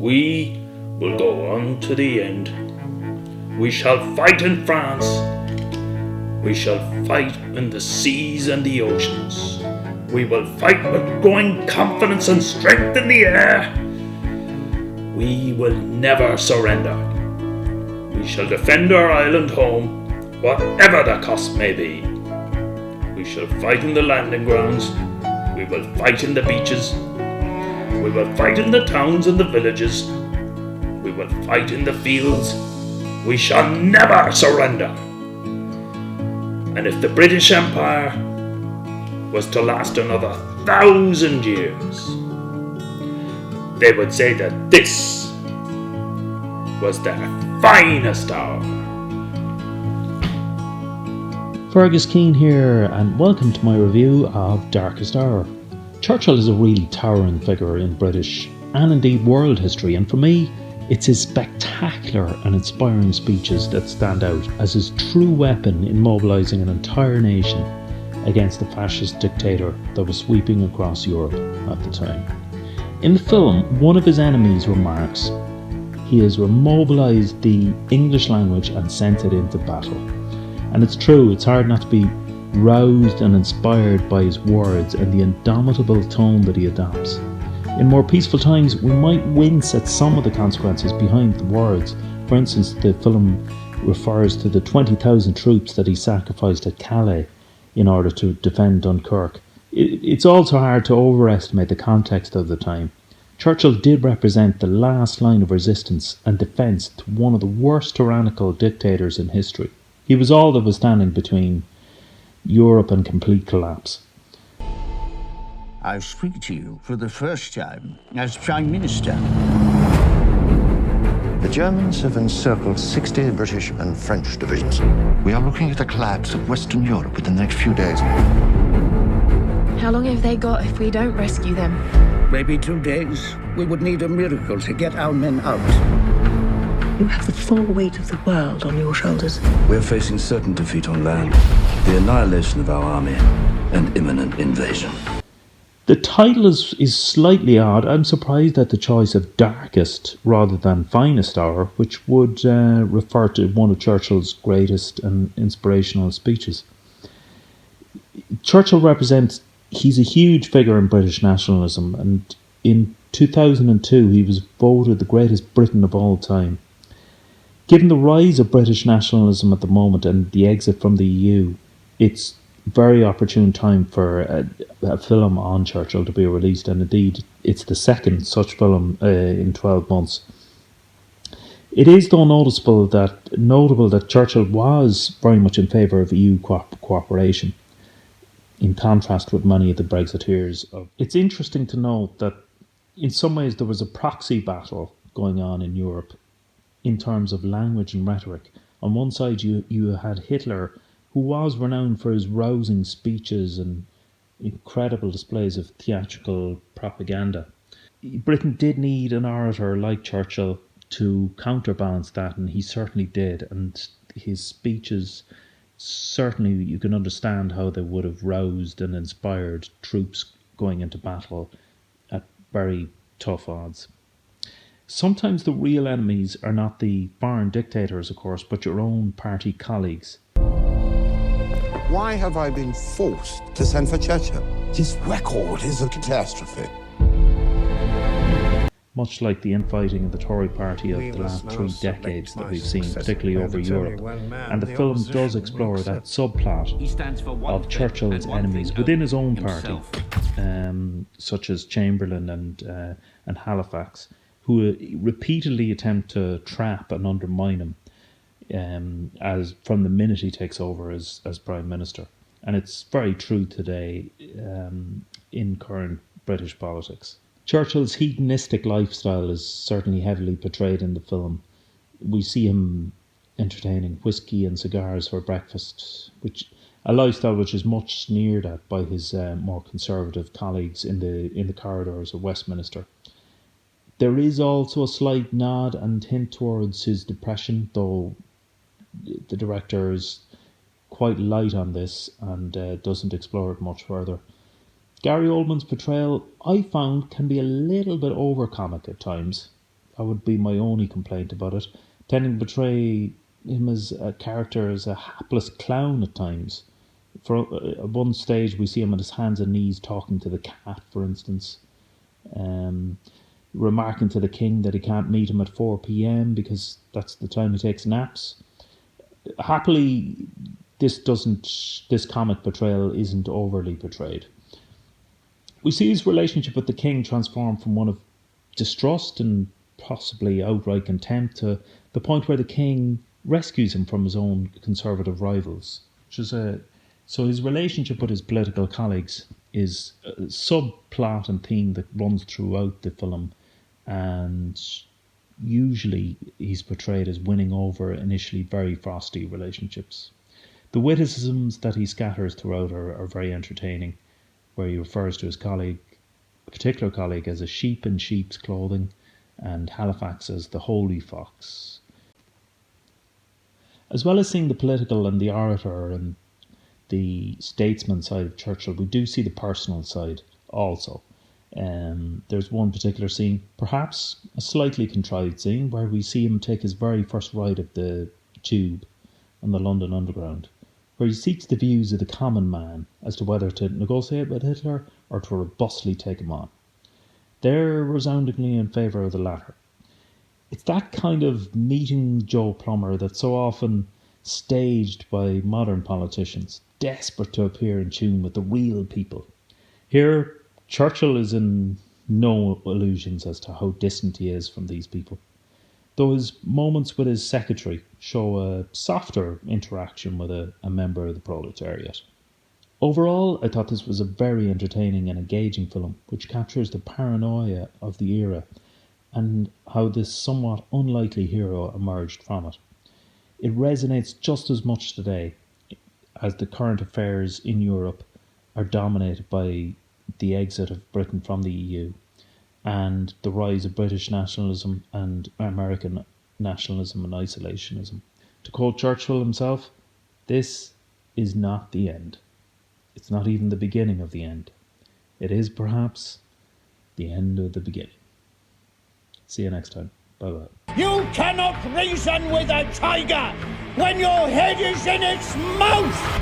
We will go on to the end. We shall fight in France. We shall fight in the seas and the oceans. We will fight with growing confidence and strength in the air. We will never surrender. We shall defend our island home, whatever the cost may be. We shall fight in the landing grounds. We will fight in the beaches. We will fight in the towns and the villages. We will fight in the fields. We shall never surrender. And if the British Empire was to last another 1,000 years, they would say that this was their finest hour. Fergus Keane here, and welcome to my review of Darkest Hour. Churchill is a really towering figure in British and indeed world history, and for me, it's his spectacular and inspiring speeches that stand out as his true weapon in mobilising an entire nation against the fascist dictator that was sweeping across Europe at the time. In the film, one of his enemies remarks, he has remobilised the English language and sent it into battle. And it's true, it's hard not to be roused and inspired by his words and the indomitable tone that he adopts. In more peaceful times, we might wince at some of the consequences behind the words. For instance, the film refers to the 20,000 troops that he sacrificed at Calais in order to defend Dunkirk. It's also hard to overestimate the context of the time. Churchill did represent the last line of resistance and defence to one of the worst tyrannical dictators in history. He was all that was standing between Europe and complete collapse. I speak to you for the first time as Prime Minister. The Germans have encircled 60 British and French divisions. We are looking at a collapse of Western Europe within the next few days. How long have they got if we don't rescue them? Maybe 2 days. We would need a miracle to get our men out. You have the full weight of the world on your shoulders. We're facing certain defeat on land, the annihilation of our army, and imminent invasion. The title is slightly odd. I'm surprised at the choice of Darkest rather than Finest Hour, which would refer to one of Churchill's greatest and inspirational speeches. Churchill he's a huge figure in British nationalism, and in 2002 he was voted the greatest Briton of all time. Given the rise of British nationalism at the moment and the exit from the EU, it's very opportune time for a film on Churchill to be released, and indeed it's the second such film in 12 months. It is though notable that Churchill was very much in favour of EU cooperation, in contrast with many of the Brexiteers. It's interesting to note that in some ways there was a proxy battle going on in Europe in terms of language and rhetoric. On one side you had Hitler, who was renowned for his rousing speeches and incredible displays of theatrical propaganda. Britain did need an orator like Churchill to counterbalance that, and he certainly did. And his speeches, certainly you can understand how they would have roused and inspired troops going into battle at very tough odds. Sometimes the real enemies are not the foreign dictators, of course, but your own party colleagues. Why have I been forced to send for Churchill? His record is a catastrophe. Much like the infighting of the Tory party of the last 3 decades that we've seen, particularly over Europe. And the film does explore that subplot of Churchill's enemies within his own party, such as Chamberlain and Halifax, who repeatedly attempt to trap and undermine him as from the minute he takes over as Prime Minister. And it's very true today in current British politics. Churchill's hedonistic lifestyle is certainly heavily portrayed in the film. We see him entertaining whiskey and cigars for breakfast, a lifestyle which is much sneered at by his more conservative colleagues in the corridors of Westminster. There is also a slight nod and hint towards his depression, though the director is quite light on this and doesn't explore it much further. Gary Oldman's portrayal, I found, can be a little bit over-comic at times. That would be my only complaint about it. Tending to portray him as a character, as a hapless clown at times. At one stage, we see him on his hands and knees talking to the cat, for instance. Remarking to the king that he can't meet him at 4 p.m. because that's the time he takes naps. Happily, this comic portrayal isn't overly portrayed. We see his relationship with the king transform from one of distrust and possibly outright contempt to the point where the king rescues him from his own conservative rivals. So his relationship with his political colleagues is a subplot and theme that runs throughout the film, and usually he's portrayed as winning over initially very frosty relationships. The witticisms that he scatters throughout are very entertaining, where he refers to his colleague, a particular colleague, as a sheep in sheep's clothing, and Halifax as the holy fox. As well as seeing the political and the orator and the statesman side of Churchill, we do see the personal side also. There's one particular scene, perhaps a slightly contrived scene, where we see him take his very first ride of the tube on the London Underground, where he seeks the views of the common man as to whether to negotiate with Hitler or to robustly take him on. They're resoundingly in favour of the latter. It's that kind of meeting Joe Plumber that's so often staged by modern politicians, desperate to appear in tune with the real people. Here, Churchill is in no illusions as to how distant he is from these people, though his moments with his secretary show a softer interaction with a member of the proletariat. Overall, I thought this was a very entertaining and engaging film, which captures the paranoia of the era and how this somewhat unlikely hero emerged from it. It resonates just as much today as the current affairs in Europe are dominated by the exit of Britain from the EU and the rise of British nationalism and American nationalism and isolationism. To quote Churchill himself, this is not the end. It's not even the beginning of the end. It is perhaps the end of the beginning. See you next time. Bye-bye. You cannot reason with a tiger when your head is in its mouth!